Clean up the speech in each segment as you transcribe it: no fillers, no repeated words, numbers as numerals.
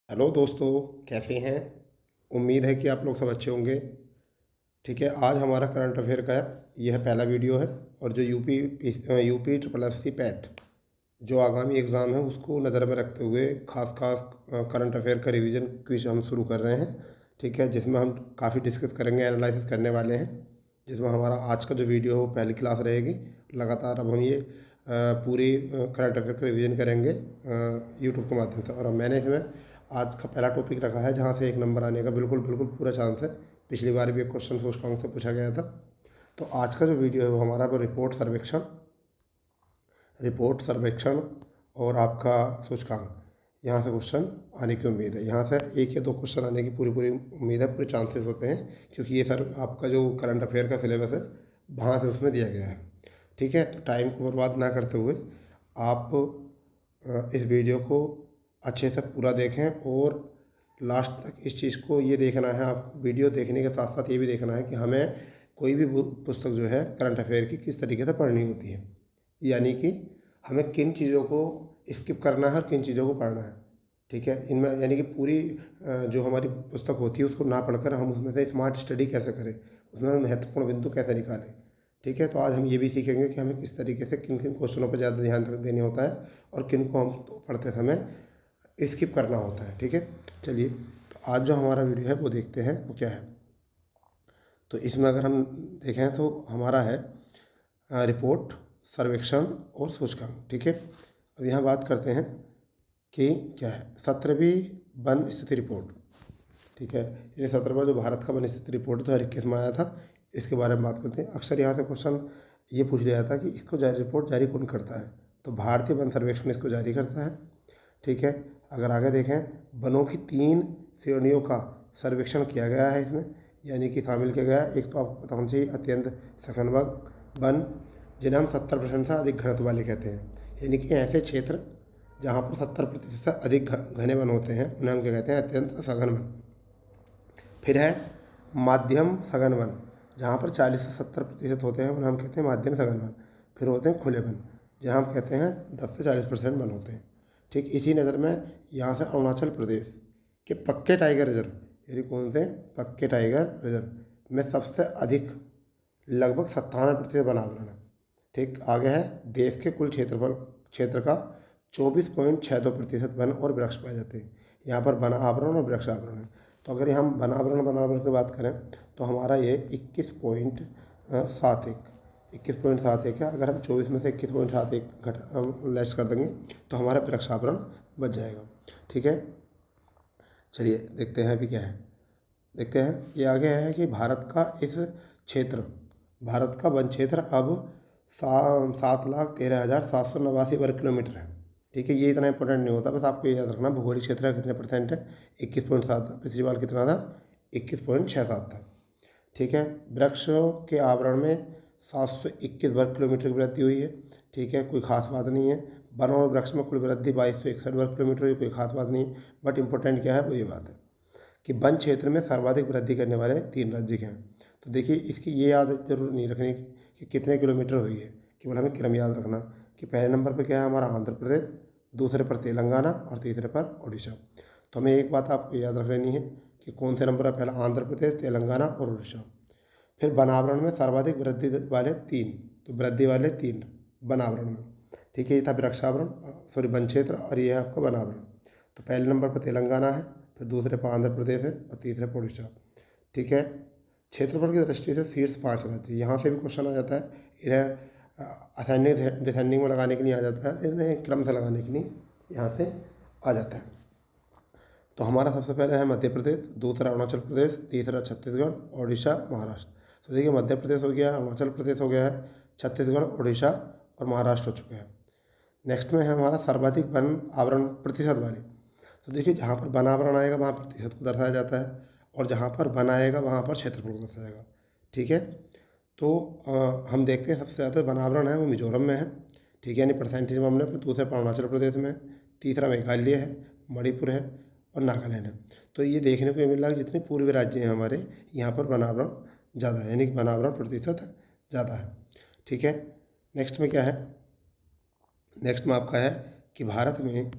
Hello दोस्तों, कैसे हैं। उम्मीद है कि आप लोग सब अच्छे होंगे। ठीक है, आज हमारा करंट अफेयर का यह पहला वीडियो है। और जो UP triple S C PET जो आगामी एग्ज़ाम है उसको नज़र में रखते हुए खास खास करंट अफेयर का रिवीजन क्विज हम शुरू कर रहे हैं। ठीक है, जिसमें हम काफ़ी डिस्कस करेंगे, एनालिसिस करने वाले हैं। जिसमें हमारा आज का जो वीडियो है वो पहली क्लास रहेगी। लगातार अब हम ये पूरी करंट अफेयर का रिवीजन करेंगे यूट्यूब के माध्यम से। और अब मैंने इसमें आज का पहला टॉपिक रखा है जहाँ से एक नंबर आने का बिल्कुल बिल्कुल पूरा चांस है। पिछली बार भी एक क्वेश्चन सूचकांक से पूछा गया था। तो आज का जो वीडियो है वो हमारा वो रिपोर्ट सर्वेक्षण और आपका सूचकांक, यहाँ से क्वेश्चन आने की उम्मीद है। यहाँ से एक या दो क्वेश्चन आने की पूरी पूरी उम्मीद है, पूरे चांसेस होते हैं, क्योंकि ये सर आपका जो करंट अफेयर का सिलेबस है वहाँ से उसमें दिया गया है। ठीक है, तो टाइम को बर्बाद ना करते हुए आप इस वीडियो को अच्छे से पूरा देखें और लास्ट तक इस चीज़ को ये देखना है। आपको वीडियो देखने के साथ साथ ये भी देखना है कि हमें कोई भी पुस्तक जो है करंट अफेयर की किस तरीके से पढ़नी होती है, यानी कि हमें किन चीज़ों को स्किप करना है और किन चीज़ों को पढ़ना है। ठीक है, इनमें यानी कि पूरी जो हमारी पुस्तक होती है उसको ना पढ़कर हम उसमें से स्मार्ट स्टडी कैसे करें, उसमें हम महत्वपूर्ण बिंदु कैसे निकालें। ठीक है, तो आज हम ये भी सीखेंगे कि हमें किस तरीके से किन किन क्वेश्चनों पर ज़्यादा ध्यान देने होता है और किन को हम तो पढ़ते समय स्किप करना होता है। ठीक है, चलिए तो आज जो हमारा वीडियो है वो देखते हैं वो क्या है। तो इसमें अगर हम देखें तो हमारा है रिपोर्ट सर्वेक्षण और सूचकांक। ठीक है, अब यहाँ बात करते हैं कि क्या है 17वीं वन स्थिति रिपोर्ट। ठीक है, ये 17वां जो भारत का वन स्थिति रिपोर्ट 2021 में आया था, इसके बारे में बात करते हैं। अक्सर यहाँ से क्वेश्चन ये पूछ लिया था कि इसको रिपोर्ट जारी कौन करता है, तो भारतीय वन सर्वेक्षण इसको जारी करता है। ठीक है, अगर आगे देखें वनों की 3 श्रेणियों का सर्वेक्षण किया गया है इसमें, यानी कि शामिल किया गया है। एक तो आपको पता होना चाहिए अत्यंत सघन वन, जिन्हें हम 70% से अधिक घनत्व वाले कहते हैं, यानी कि ऐसे क्षेत्र जहाँ पर 70% से अधिक घने वन होते हैं उन्हें हम क्या कहते हैं, अत्यंत सघन वन। फिर है माध्यम सघन वन, जहाँ पर 40 से 70% होते हैं उन्हें हम कहते हैं माध्यम सघन वन। फिर होते हैं खुले वन, जहाँ हम कहते हैं 10 से 40% वन होते हैं। ठीक इसी नज़र में यहाँ से अरुणाचल प्रदेश के पक्के टाइगर रिजर्व, यानी कौन से पक्के टाइगर रिजर्व में सबसे अधिक लगभग 97% वन आवरण है। ठीक, आगे है देश के कुल क्षेत्र का 24.62% वन और वृक्ष पाए जाते हैं। यहाँ पर वन आवरण और वृक्ष आवरण है। तो अगर हम वन आवरण की बात करें तो हमारा ये 21.71 है। अगर हम 24 में से 21.71 घट लेस कर देंगे तो हमारा वृक्ष आवरण बच जाएगा। ठीक है, चलिए देखते हैं अभी क्या है। देखते हैं ये आगे है कि भारत का वन क्षेत्र अब 7,13,789 वर्ग किलोमीटर है। ठीक है, ये इतना इंपॉर्टेंट नहीं होता, बस आपको ये याद रखना भौगोलिक क्षेत्र का कितने परसेंट है। 21.7 था, पिछली बार कितना था, 21.67 था। ठीक है, वृक्षों के आवरण में 721 वर्ग किलोमीटर की वृद्धि हुई है। ठीक है, कोई खास बात नहीं है। वन और वृक्ष में कुल वृद्धि 2261 वर्ग किलोमीटर हुई, कोई खास बात नहीं है। बट इंपॉर्टेंट क्या है वो ये बात है कि वन क्षेत्र में सर्वाधिक वृद्धि करने वाले 3 राज्य हैं। तो देखिए इसकी ये आदत जरूर नहीं रखने की कि कितने किलोमीटर हुई है, केवल हमें क्रम याद रखना कि पहले नंबर पर क्या है हमारा आंध्र प्रदेश, दूसरे पर तेलंगाना और तीसरे पर उड़ीसा। तो हमें एक बात आपको याद रख लेनी है कि कौन से नंबर पर, पहला आंध्र प्रदेश, तेलंगाना और उड़ीसा। फिर वनावरण में सर्वाधिक वृद्धि वाले 3, तो वृद्धि वाले 3 वनावरण में। ठीक है, ये था वृक्षावरण, सॉरी वन क्षेत्र, और ये है आपका वनावरण। तो पहले नंबर पर तेलंगाना है, फिर दूसरे पर आंध्र प्रदेश है और तीसरे पर उड़ीसा। ठीक है, क्षेत्रफल की दृष्टि से शीर्ष 5 राज्य, यहाँ से भी क्वेश्चन आ जाता है। इन्हें असेंडिंग डिसेंडिंग में लगाने के लिए आ जाता है, इसमें क्रम से लगाने के लिए यहाँ से आ जाता है। तो हमारा सबसे पहले है मध्य प्रदेश, दूसरा अरुणाचल प्रदेश, तीसरा छत्तीसगढ़, उड़ीसा, महाराष्ट्र। तो देखिए मध्य प्रदेश हो गया, अरुणाचल प्रदेश हो गया है, छत्तीसगढ़, उड़ीसा और महाराष्ट्र हो चुके हैं। नेक्स्ट में है हमारा सर्वाधिक वन आवरण प्रतिशत वाले। तो देखिए जहाँ पर वन आवरण आएगा वहाँ प्रतिशत को दर्शाया जाता है, और जहाँ पर वन आएगा वहाँ पर क्षेत्रफल को दर्शाया जाएगा। ठीक है, तो हम देखते हैं सबसे ज़्यादा वन आवरण है वो मिजोरम में है। ठीक है, यानी परसेंटेज मामले पर दूसरे पर अरुणाचल प्रदेश में है, तीसरा मेघालय है, मणिपुर है और नागालैंड है। तो ये देखने को ये मिल रहा है कि जितने पूर्वी राज्य हैं हमारे, यहाँ पर वन आवरण ज़्यादा है, यानी कि वन आवरण प्रतिशत ज़्यादा है। ठीक है, नेक्स्ट में क्या है, नेक्स्ट में आपका है कि भारत में ये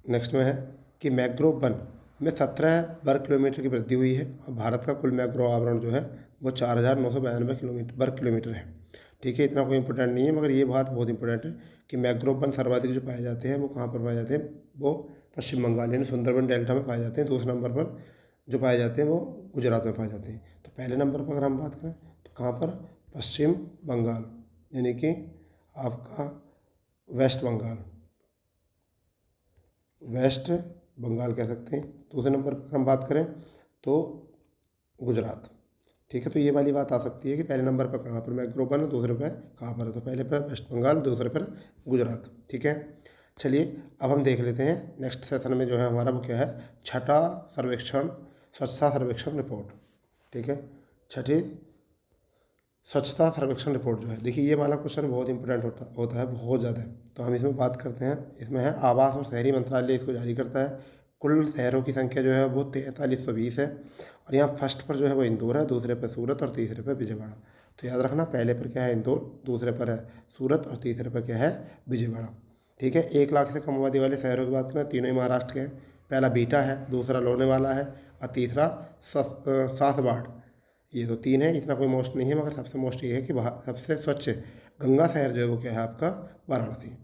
नेक्स्ट में है कि मैंग्रोव वन में 17 वर्ग किलोमीटर की वृद्धि हुई है और भारत का कुल मैंग्रोव आवरण जो है वो 4,992 वर्ग किलोमीटर है। ठीक है, इतना कोई इंपॉर्टेंट नहीं है, मगर ये बात बहुत इंपॉर्टेंट है कि मैंग्रोव वन सर्वाधिक जो पाए जाते हैं वो कहाँ पर पाए जाते हैं, वो पश्चिम बंगाल यानी सुंदरबन डेल्टा में पाए जाते हैं। दूसरे नंबर पर जो पाए जाते हैं वो गुजरात में पाए जाते हैं। तो पहले नंबर पर अगर हम बात करें तो कहाँ पर, पश्चिम बंगाल यानी कि आपका वेस्ट बंगाल, वेस्ट बंगाल कह सकते हैं। दूसरे नंबर पर हम बात करें तो गुजरात। ठीक है, तो ये वाली बात आ सकती है कि पहले नंबर पर कहाँ पर मैंग्रोव वन है, दूसरे पर कहाँ पर है, तो पहले पर वेस्ट बंगाल, दूसरे पर गुजरात। ठीक है, चलिए अब हम देख लेते हैं नेक्स्ट सेशन में जो है हमारा वो क्या है, छठा सर्वेक्षण, स्वच्छता सर्वेक्षण रिपोर्ट। ठीक है, छठी स्वच्छता सर्वेक्षण रिपोर्ट जो है, देखिए ये वाला क्वेश्चन बहुत इंपॉर्टेंट होता है बहुत ज़्यादा। तो हम इसमें बात करते हैं, इसमें है आवास और शहरी मंत्रालय इसको जारी करता है। कुल शहरों की संख्या जो है वो 4320 है और यहाँ फर्स्ट पर जो है वो इंदौर है, दूसरे पर सूरत और तीसरे पर विजयवाड़ा। तो याद रखना, पहले पर क्या है इंदौर, दूसरे पर है सूरत और तीसरे पर क्या है विजयवाड़ा। ठीक है, 1 लाख से कम आबादी वाले शहरों की बात करें, तीनों ही महाराष्ट्र के हैं। पहला बीटा है, दूसरा लोनावाला है और तीसरा सासबाड़। ये तो 3 है, इतना कोई मोस्ट नहीं है, मगर सबसे मोस्ट ये है कि सबसे स्वच्छ गंगा शहर जो है वो क्या है आपका, वाराणसी।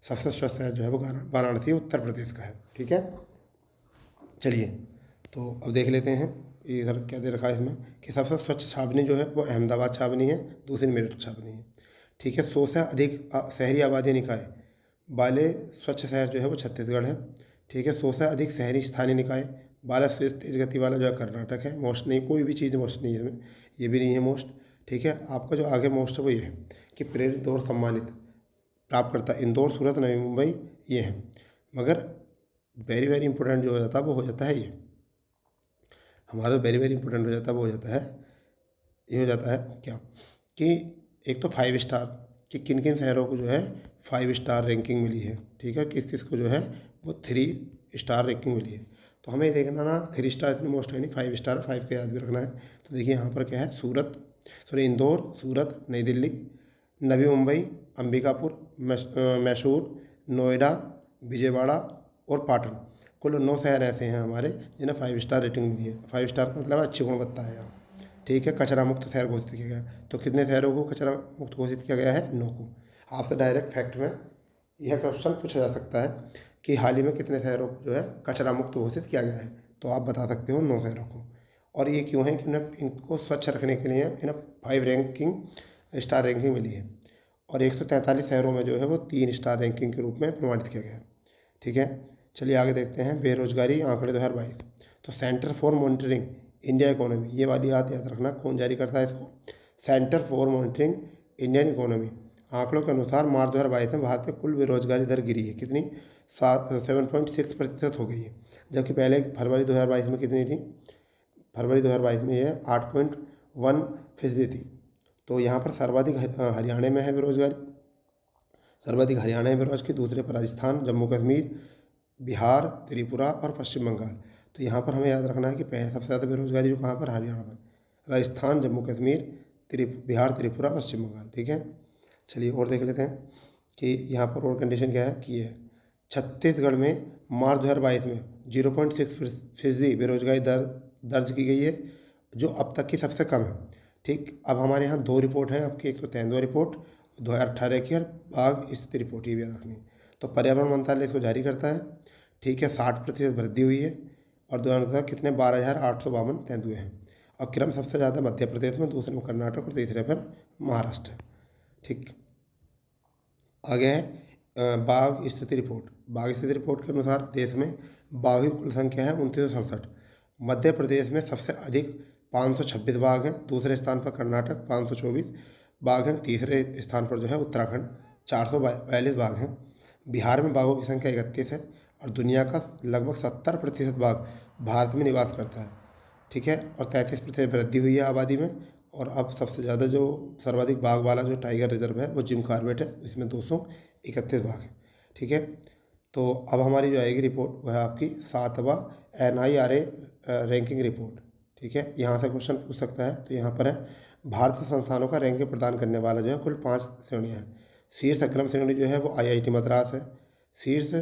सबसे स्वच्छ शहर जो है वो वाराणसी उत्तर प्रदेश का है। ठीक है, चलिए तो अब देख लेते हैं इधर क्या दे रखा है इसमें कि सबसे स्वच्छ छावनी जो है वो अहमदाबाद छावनी है, दूसरी मेरठ छावनी है। ठीक है, 100 से अधिक शहरी आबादी निकाय वाले स्वच्छ शहर जो है वो छत्तीसगढ़ है। ठीक है, 100 से अधिक शहरी स्थानीय निकाय वाला तेज गति वाला जो है कर्नाटक है। मोस्ट नहीं, कोई भी चीज़ मोस्ट नहीं है इसमें, ये भी नहीं है मोस्ट। ठीक है, आपका जो आगे मोस्ट है वो ये है कि प्रेरित और सम्मानित प्राप्तकर्ता इंदौर, सूरत, नवी मुंबई ये हैं। मगर वेरी वेरी इंपॉर्टेंट जो हो जाता है वो हो जाता है ये हमारा, वेरी वेरी इंपॉर्टेंट हो जाता है वो हो जाता है, ये हो जाता है क्या कि एक तो 5 स्टार, कि किन किन शहरों को जो है 5 स्टार रैंकिंग मिली है। ठीक है, किस किस को जो है वो 3 स्टार रैंकिंग मिली है। तो हमें देखना ना 3 स्टार इतनी मोस्ट है नहीं, 5 स्टार, 5 का याद भी रखना है। तो देखिए यहाँ पर क्या है, इंदौर, सूरत, नई दिल्ली, नवी मुंबई, अंबिकापुर, मैसूर, नोएडा, विजयवाड़ा और पाटन। कुल 9 शहर ऐसे हैं हमारे जिन्हें 5 स्टार रेटिंग मिली है। 5 स्टार का मतलब अच्छी गुणवत्ता है यहाँ। ठीक है, कचरा मुक्त शहर घोषित किया गया। तो कितने शहरों को कचरा मुक्त घोषित किया गया है, 9 को। आपसे डायरेक्ट फैक्ट में यह क्वेश्चन पूछा जा सकता है कि हाल ही में कितने शहरों को जो है कचरा मुक्त घोषित किया गया है, तो आप बता सकते हो 9 शहरों को। और ये क्यों है कि उन्हें इनको स्वच्छ रखने के लिए इन्हें 5 स्टार रैंकिंग मिली है। और 143 शहरों में जो है वो 3 स्टार रैंकिंग के रूप में प्रमाणित किया गया है। ठीक है, चलिए आगे देखते हैं बेरोजगारी आंकड़े 2022। तो centre for monitoring India economy, ये वाली बात याद रखना, कौन जारी करता है इसको, centre for monitoring Indian economy. आंकड़ों के अनुसार मार्च 2022 में भारत में कुल बेरोजगारी दर गिरी है, कितनी, 7.6% हो गई है। जबकि पहले फरवरी 2022 में कितनी थी, फरवरी 2022 में यह 8.1% थी। तो यहाँ पर सर्वाधिक हरियाणा में है बेरोजगारी, सर्वाधिक हरियाणा में बेरोजगारी, दूसरे पर राजस्थान, जम्मू कश्मीर, बिहार, त्रिपुरा और पश्चिम बंगाल। तो यहाँ पर हमें याद रखना है कि पहले सबसे ज़्यादा बेरोजगारी जो कहाँ पर, हरियाणा में, राजस्थान, जम्मू कश्मीर, बिहार, त्रिपुरा, पश्चिम बंगाल। ठीक है, चलिए और देख लेते हैं कि यहाँ पर और कंडीशन क्या है कि ये छत्तीसगढ़ में मार्च 2022 में 0.6% बेरोजगारी दर दर्ज की गई है, जो अब तक की सबसे कम है। ठीक, अब हमारे यहाँ 2 रिपोर्ट हैं आपकी, एक तो तेंदुआ रिपोर्ट 2018 की और बाघ स्थिति रिपोर्ट, ये भी याद रखनी है। तो पर्यावरण मंत्रालय इसको जारी करता है। ठीक है, 60% वृद्धि हुई है और 2000 कितने 12,852 तेंदुए हैं। और क्रम सबसे ज़्यादा मध्य प्रदेश में, दूसरे में कर्नाटक और तीसरे पर महाराष्ट्र है। ठीक, आगे है बाघ स्थिति रिपोर्ट। बाघ स्थिति रिपोर्ट के अनुसार देश में बाघ की कुल संख्या है 2967। मध्य प्रदेश में सबसे अधिक 526 बाघ हैं, दूसरे स्थान पर कर्नाटक 524 बाघ हैं, तीसरे स्थान पर जो है उत्तराखंड 442 बाघ हैं। बिहार में बाघों की संख्या 31 है और दुनिया का लगभग 70% बाघ भारत में निवास करता है। ठीक है, और 33% वृद्धि हुई है आबादी में। और अब सबसे ज़्यादा जो सर्वाधिक बाघ वाला जो टाइगर रिजर्व है वो जिम कॉर्बेट है, इसमें 231 बाघ हैं। ठीक है, तो अब हमारी जो आएगी रिपोर्ट वो है आपकी 7वां NIRA रैंकिंग रिपोर्ट। ठीक है, यहाँ से क्वेश्चन पूछ सकता है। तो यहाँ पर है भारतीय संस्थानों का रैंकिंग प्रदान करने वाला जो है कुल 5 श्रेणियाँ हैं। शीर्ष अग्रम श्रेणी जो है वो IIT मद्रास है। शीर्ष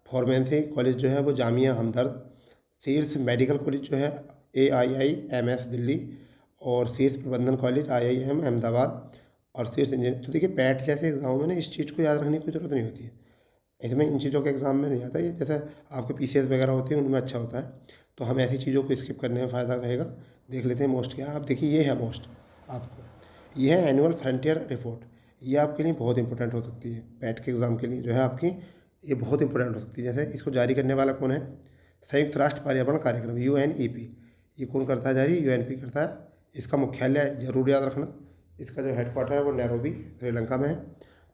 फार्मेसी कॉलेज जो है वो जामिया हमदर्द, शीर्ष मेडिकल कॉलेज जो है AIIMS दिल्ली, और शीर्ष प्रबंधन कॉलेज IIM अहमदाबाद, और शीर्ष इंजीनियर। तो देखिए पैट जैसे एग्जामों में ना इस चीज़ को याद रखने की ज़रूरत नहीं होती है, इसमें इन चीज़ों के एग्ज़ाम में नहीं आता। ये जैसे आपके PCS वगैरह होते हैं उनमें अच्छा होता है, तो हम ऐसी चीज़ों को स्किप करने में फ़ायदा रहेगा। देख लेते हैं मोस्ट क्या है। आप देखिए ये है मोस्ट, आपको ये है एनुअल फ्रंटियर रिपोर्ट। ये आपके लिए बहुत इंपॉर्टेंट हो सकती है, पैट के एग्ज़ाम के लिए जो है आपकी ये बहुत इंपॉर्टेंट हो सकती है। जैसे इसको जारी करने वाला कौन है? संयुक्त राष्ट्र पर्यावरण कार्यक्रम UNEP। ये कौन करता है जारी? UNP करता है। इसका मुख्यालय जरूर याद रखना, इसका जो हेडक्वार्टर है वो नैरोबी श्रीलंका में है।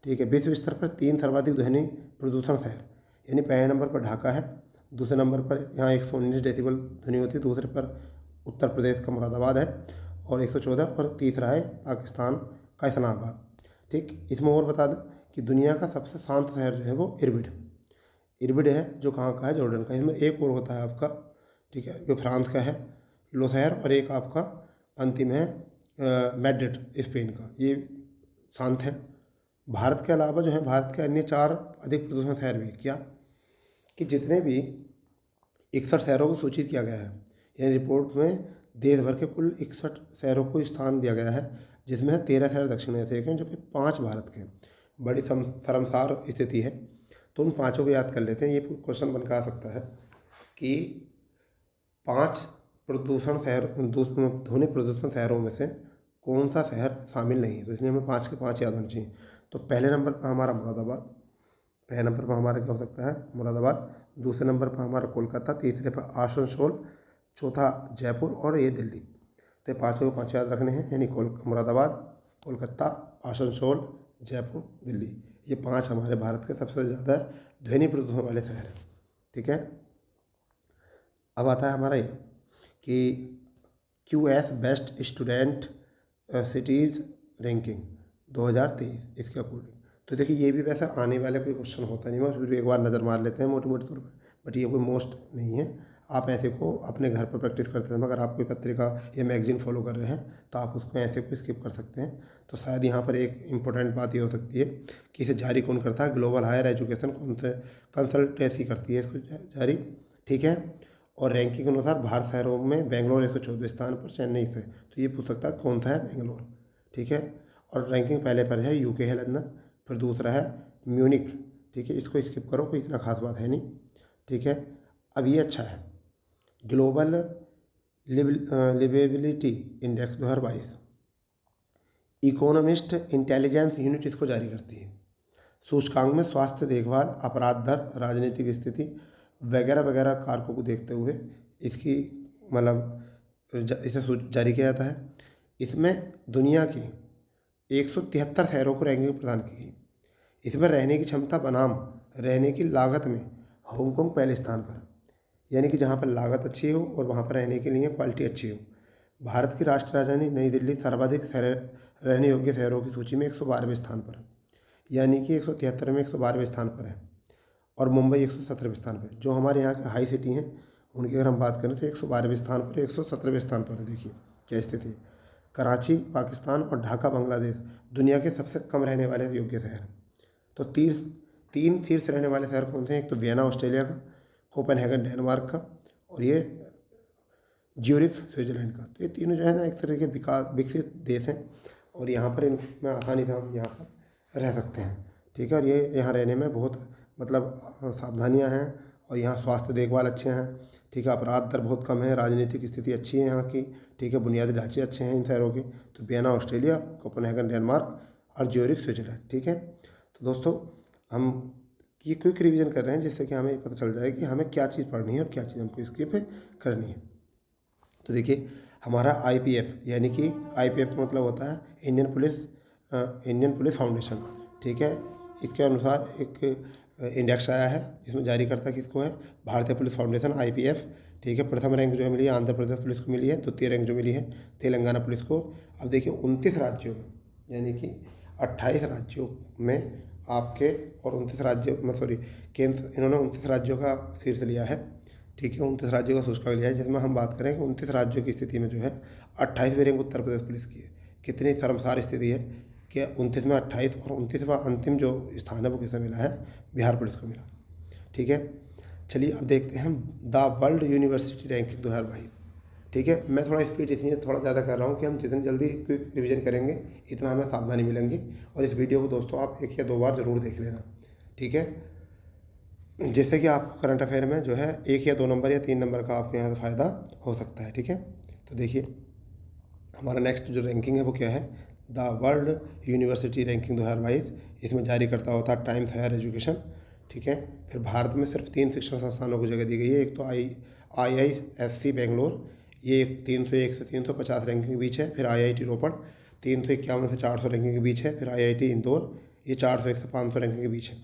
ठीक है। विश्व स्तर पर 3 सर्वाधिक ध्वनि प्रदूषण शहर, यानी पहले नंबर पर ढाका है, दूसरे नंबर पर यहाँ 119 डेसिबल ध्वनि होती है, दूसरे पर उत्तर प्रदेश का मुरादाबाद है और 114, और तीसरा है पाकिस्तान का इस्लामाबाद। ठीक। इसमें और बता दें कि दुनिया का सबसे शांत शहर जो है वो इरबिड है, जो कहाँ का है? जॉर्डन का। इसमें एक और होता है आपका, ठीक है, जो फ्रांस का है लोसायर, और एक आपका अंतिम है मैड्रिड स्पेन का। ये शांत है। भारत के अलावा जो है भारत के अन्य 4 अधिक प्रदूषण शहर भी क्या, कि जितने भी 61 शहरों को सूचित किया गया है, यानी रिपोर्ट में देश भर के कुल 61 शहरों को स्थान दिया गया है, जिसमें 13 शहर दक्षिण एशिया के, जबकि 5 भारत के। बड़ी शर्मसार स्थिति है। तो उन 5 को याद कर लेते हैं। ये क्वेश्चन बन के आ सकता है कि 5 प्रदूषण शहर, ध्वनि प्रदूषण शहरों में से कौन सा शहर शामिल नहीं है, तो इसलिए हमें 5 के 5 याद होने चाहिए। तो पहले नंबर पर हमारा मुरादाबाद, पहले नंबर पर हमारा क्या हो सकता है? मुरादाबाद। दूसरे नंबर पर हमारा कोलकाता, तीसरे पर आसनसोल, चौथा जयपुर, और ये दिल्ली। तो 5 को 5 याद रखने हैं, यानी मुरादाबाद, कोलकाता, आसनसोल, जयपुर, दिल्ली। ये 5 हमारे भारत के सबसे ज़्यादा ध्वनि प्रदूषण वाले शहर हैं। ठीक है। अब आता है हमारा ये कि QS best student cities ranking 2023 इसके अकॉर्डिंग। तो देखिए ये भी वैसे आने वाले कोई क्वेश्चन होता नहीं है, फिर भी एक बार नज़र मार लेते हैं मोटे मोटे तौर पर, बट ये कोई मोस्ट नहीं है। आप ऐसे को अपने घर पर प्रैक्टिस करते हैं, अगर आप कोई पत्रिका या मैगजीन फॉलो कर रहे हैं तो आप उसको ऐसे को स्किप कर सकते हैं। तो शायद यहाँ पर एक इम्पोर्टेंट बात ये हो सकती है कि इसे जारी कौन करता है? ग्लोबल हायर एजुकेशन कंसल्टेंसी करती है इसको जारी। ठीक है। और रैंकिंग के अनुसार भारत शहरों में बेंगलोर 114वें स्थान पर, चेन्नई से। तो ये पूछ सकता है कौन सा है? बेंगलोर। ठीक है। और रैंकिंग पहले पर है UK है लंदन, फिर दूसरा है म्यूनिक। ठीक है। इसको स्किप करो, कोई इतना खास बात है नहीं। ठीक है। अब ये अच्छा है, global liveability index 2022, economist intelligence unit इसको जारी करती है। सूचकांक में स्वास्थ्य देखभाल, अपराध दर, राजनीतिक स्थिति वगैरह वगैरह कारकों को देखते हुए इसकी इसे जारी किया जाता है। इसमें दुनिया की 173 शहरों को रैंकिंग प्रदान की गई। इसमें रहने की क्षमता बनाम रहने की लागत में हांगकांग पहले स्थान पर, यानी कि जहाँ पर लागत अच्छी हो और वहाँ पर रहने के लिए क्वालिटी अच्छी हो। भारत की राष्ट्रीय राजधानी नई दिल्ली सर्वाधिक रहने योग्य शहरों की सूची में 112वें स्थान पर है, यानी कि 173 में 112वें स्थान पर है, और मुंबई 117वें स्थान पर। जो हमारे यहाँ के हाई सिटी हैं उनकी अगर हम बात करें तो 112वें स्थान पर, 117वें स्थान पर है। देखिए क्या स्थिति है। कराची पाकिस्तान और ढाका बांग्लादेश दुनिया के सबसे कम रहने वाले योग्य शहर हैं। तो 3 शीर्ष रहने वाले शहर कौन से हैं? एक तो वियना ऑस्ट्रेलिया का, कोपेनहेगन डेनमार्क का, और ये ज्यूरिख स्विट्जरलैंड का। तो ये तीनों जो है ना एक तरह के विकसित देश हैं, और यहाँ पर इनमें आसानी से हम यहाँ पर रह सकते हैं। ठीक है। और ये यहाँ रहने में बहुत सावधानियाँ हैं, और यहाँ स्वास्थ्य देखभाल अच्छे हैं। ठीक है। अपराध दर बहुत कम है, राजनीतिक स्थिति अच्छी है यहाँ की। ठीक है। बुनियादी ढांचे अच्छे हैं इन शहरों के। तो वियना ऑस्ट्रेलिया, कोपेनहेगन डेनमार्क, और ज्यूरिख स्विट्जरलैंड। ठीक है। तो दोस्तों हम ये क्विक रिवीजन कर रहे हैं जिससे कि हमें पता चल जाए कि हमें क्या चीज़ पढ़नी है और क्या चीज़ हमको स्किप करनी है। तो देखिए हमारा IPF, यानी कि IPF का मतलब होता है इंडियन पुलिस फाउंडेशन। ठीक है। इसके अनुसार एक इंडेक्स आया है जिसमें जारी करता किसको है? भारतीय पुलिस फाउंडेशन IPF। ठीक है। प्रथम रैंक जो है मिली है आंध्र प्रदेश पुलिस को मिली है, द्वितीय रैंक जो मिली है तेलंगाना पुलिस को। अब देखिए 29 राज्यों में, यानी कि 28 राज्यों में आपके, और 29 राज्यों में केंद्र, इन्होंने 29 राज्यों का शीर्ष लिया है। ठीक है। 29 राज्यों का सूचकांक लिया है, जिसमें हम बात करें कि 29 राज्यों की स्थिति में जो है 28वें रैंक उत्तर प्रदेश पुलिस की है। कितनी शर्मसार स्थिति है कि 29 में 28, और 29वां अंतिम जो स्थान है वो किसे मिला है? बिहार पुलिस को मिला। ठीक है। चलिए अब देखते हैं द वर्ल्ड यूनिवर्सिटी रैंकिंग 2022। ठीक है, मैं थोड़ा स्पीड इसलिए थोड़ा ज़्यादा कर रहा हूँ कि हम जितनी जल्दी क्विक रिवीजन करेंगे इतना हमें सावधानी मिलेंगी। और इस वीडियो को दोस्तों आप 1 या 2 बार ज़रूर देख लेना, ठीक है, जिससे कि आपको करंट अफेयर में जो है 1 या 2 नंबर या 3 नंबर का आपको यहाँ से फ़ायदा हो सकता है। ठीक है, तो देखिए हमारा नेक्स्ट जो रैंकिंग है वो क्या है, द वर्ल्ड यूनिवर्सिटी रैंकिंग 2022। इसमें जारी करता होता है टाइम्स हायर एजुकेशन। ठीक है, फिर भारत में सिर्फ 3 शिक्षण संस्थानों को जगह दी गई है। एक तो IISc बेंगलोर, ये 301 से 350 रैंकिंग के बीच है। फिर IIT रोपड़ 351 से 400 रैंकिंग के बीच है। फिर IIT इंदौर, ये 401 से 500 रैंकिंग के बीच है।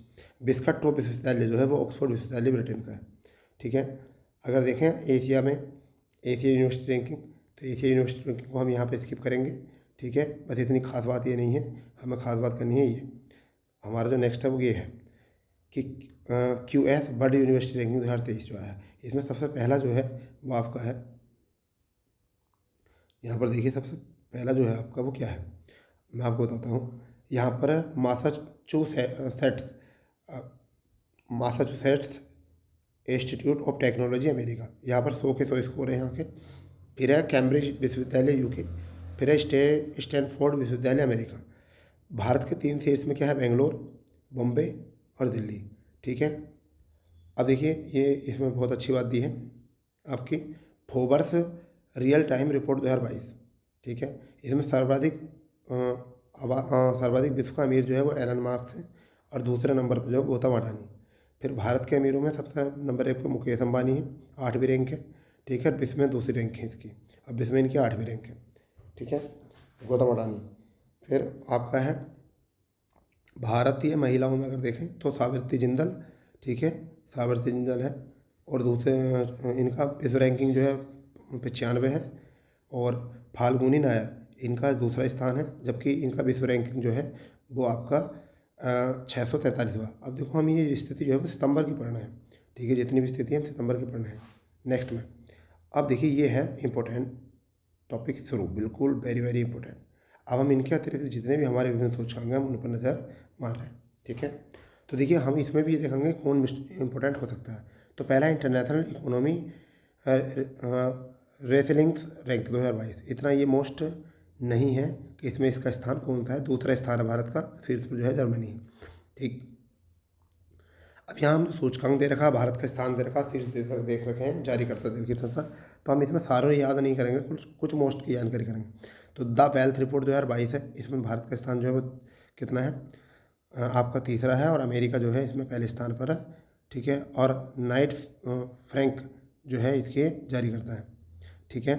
बिस्कटट्रोप विश्वविद्यालय जो है वो ऑक्सफोर्ड विश्वविद्यालय ब्रिटेन का है। ठीक है, अगर देखें एशिया में एशिया यूनिवर्सिटी रैंकिंग, तो एशिया यूनिवर्सिटी रैंकिंग को हम यहाँ पे स्किप करेंगे। ठीक है, बस इतनी खास बात ये नहीं है, हमें खास बात करनी है ये हमारा जो नेक्स्ट है वो ये है कि QS वर्ल्ड यूनिवर्सिटी रैंकिंग 2023 जो है, इसमें सबसे पहला जो है वो आपका है, यहाँ पर देखिए सबसे पहला जो है आपका वो क्या है, मैं आपको बताता हूँ। यहाँ पर Massachusetts institute of technology America, यहाँ पर 100 के 100 स्कोर है यहाँ के। फिर है कैम्ब्रिज विश्वविद्यालय UK, फिर है स्टैनफोर्ड विश्वविद्यालय अमेरिका। भारत के 3 शहर में क्या है, बेंगलोर, बॉम्बे और दिल्ली। ठीक है, अब देखिए ये इसमें बहुत अच्छी बात दी है आपकी, फोर्ब्स रियल टाइम रिपोर्ट 2022। ठीक है, इसमें सर्वाधिक विश्व का अमीर जो है वो एलन मार्क्स है और दूसरे नंबर पर जो है गौतम अडानी। फिर भारत के अमीरों में सबसे नंबर 1 पर मुकेश अंबानी है, 8वीं रैंक है। ठीक है, विश्व में दूसरी रैंक है इसकी, अब विश्व में इनकी 8वीं रैंक है। ठीक है, गौतम अडानी। फिर आपका है भारतीय महिलाओं में अगर देखें तो सावित्री जिंदल। ठीक है, सावित्री जिंदल है और दूसरे इनका विश्व रैंकिंग जो है 95 है। और फाल्गुनी नायर इनका दूसरा स्थान है, जबकि इनका विश्व रैंकिंग जो है वो आपका 643वां। अब देखो हम ये स्थिति जो है वो सितंबर की पढ़ना है। ठीक है, जितनी भी स्थिति है हम सितंबर की पढ़ना है नेक्स्ट में। अब देखिए ये है इम्पोर्टेंट टॉपिक शुरू, बिल्कुल वेरी वेरी इंपॉर्टेंट। अब हम इनके अतिरिक्त जितने भी हमारे विभिन्न सूचकांक हैं हम उन पर नज़र मार रहे हैं। ठीक है, तो देखिए हम इसमें भी देखेंगे कौन इम्पोर्टेंट हो सकता है। तो पहला इंटरनेशनल इकोनॉमी रेसलिंग्स रैंक 2022, इतना ये मोस्ट नहीं है कि इसमें इसका स्थान कौन सा है। दूसरा स्थान है भारत का, शीर्ष पर जो है जर्मनी। ठीक, अब यहाँ हमने सूचकांक दे रखा, भारत का स्थान दे रखा, शीर्ष देख रखे हैं, जारी करता दे रखी संस्था। तो हम इसमें सारे याद नहीं करेंगे, कुछ मोस्ट की जानकारी करेंगे। तो द वेल्थ रिपोर्ट 2022 है, इसमें भारत का स्थान जो है वो कितना है, आपका तीसरा है और अमेरिका जो है इसमें पहले स्थान पर है। ठीक है, और नाइट फ्रैंक जो है इसके जारी करता है। ठीक है,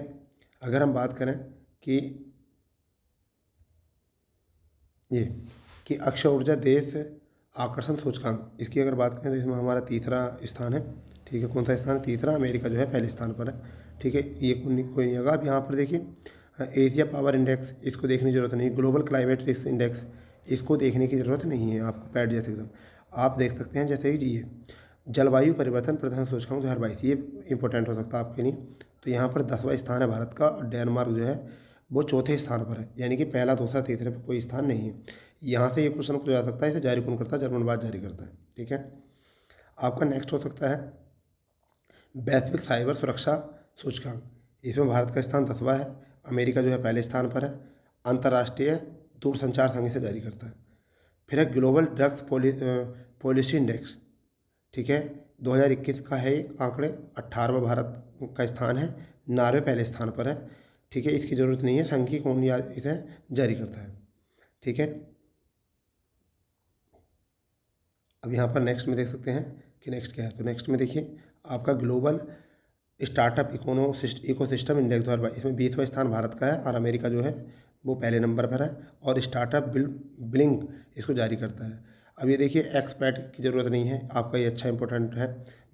अगर हम बात करें कि ये कि अक्षय ऊर्जा देश आकर्षण सूचकांक, इसकी अगर बात करें तो इसमें हमारा तीसरा स्थान है। ठीक है, कौन सा स्थान है, तीसरा। अमेरिका जो है पहले स्थान पर है। ठीक है, ये कोई नहीं होगा। अब यहाँ पर देखिए एशिया पावर इंडेक्स, इसको देखने की ज़रूरत नहीं। ग्लोबल क्लाइमेट रिस्क इंडेक्स, इसको देखने की ज़रूरत नहीं है आपको, पैड जैसे एकदम आप देख सकते हैं। जैसे कि ये जलवायु परिवर्तन प्रधान सूचकांक 2022, ये इंपॉर्टेंट हो सकता है आपके लिए। तो यहाँ पर 10वां स्थान है भारत का और डेनमार्क जो है वो चौथे स्थान पर है, यानी कि पहला दूसरा तीसरे पर कोई स्थान नहीं है। यहाँ से ये क्वेश्चन पूछा जा सकता है, इसे जारी कौन करता है, जर्मन बाद जारी करता है। ठीक है, आपका नेक्स्ट हो सकता है वैश्विक साइबर सुरक्षा सूचकांक, इसमें भारत का स्थान 10वां है, अमेरिका जो है पहले स्थान पर है, अंतर्राष्ट्रीय दूरसंचार संघ से जारी करता है। फिर है ग्लोबल ड्रग्स पॉलिसी इंडेक्स। ठीक है, 2021 का है एक आंकड़े, 18वां भारत का स्थान है, नॉर्वे पहले स्थान पर है। ठीक है, इसकी ज़रूरत नहीं है, संघ की कौन इसे जारी करता है। ठीक है, अब यहाँ पर नेक्स्ट में देख सकते हैं कि नेक्स्ट क्या है। तो नेक्स्ट में देखिए आपका ग्लोबल स्टार्टअप इकोसिस्टम इंडेक्स 2022, इसमें 20वां स्थान भारत का है और अमेरिका जो है वो पहले नंबर पर है और स्टार्टअप ब्लिंक इसको जारी करता है। अब ये देखिए एक्सपैट की ज़रूरत नहीं है, आपका ये अच्छा इंपॉर्टेंट है।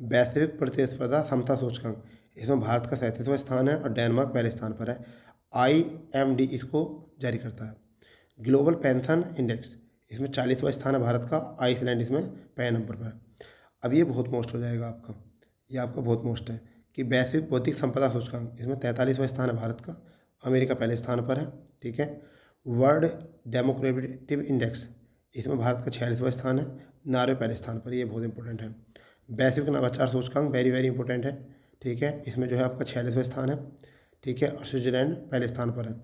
वैश्विक प्रतिस्पर्धा समता सूचकांक, इसमें भारत का 37वां स्थान है और डेनमार्क पहले स्थान पर है। IMD इसको जारी करता है। ग्लोबल पेंशन इंडेक्स, इसमें 40वां स्थान है भारत का, आइसलैंड इसमें पहले नंबर पर है। अब ये बहुत मोस्ट हो जाएगा आपका, ये आपका बहुत मोस्ट है कि वैश्विक बौद्धिक संपदा सूचकांक, इसमें 43वां स्थान है भारत का, अमेरिका पहले स्थान पर है। ठीक है, वर्ल्ड डेमोक्रेटिव इंडेक्स, इसमें भारत का 46वां स्थान है, नॉर्वे पहले स्थान पर, ये बहुत इंपॉर्टेंट है। वैश्विक नवाचार सूचकांक वेरी वेरी इंपॉर्टेंट है, ठीक है। इसमें जो है आपका 46वां स्थान है, ठीक है, और स्विट्जरलैंड पहले स्थान पर है।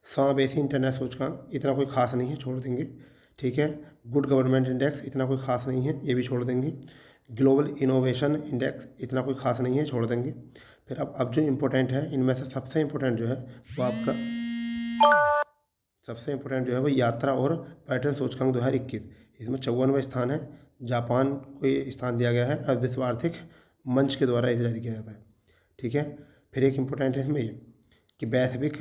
समावेशी इंटरनेट सूचकांक इतना कोई खास नहीं है, छोड़ देंगे, ठीक है। गुड गवर्नमेंट इंडेक्स इतना कोई खास नहीं है, ये भी छोड़ देंगे। ग्लोबल इनोवेशन इंडेक्स इतना कोई खास नहीं है, छोड़ देंगे। फिर अब जो इम्पोर्टेंट है इनमें से सबसे इम्पोर्टेंट जो है वो आपका सबसे इम्पोर्टेंट जो है वो यात्रा और पर्यटन सूचकांक 2021, इसमें 54वां स्थान है। जापान को ये स्थान दिया गया है और विश्व आर्थिक मंच के द्वारा इसे जारी किया जाता है, ठीक है। फिर एक इम्पोर्टेंट है इसमें ये कि वैश्विक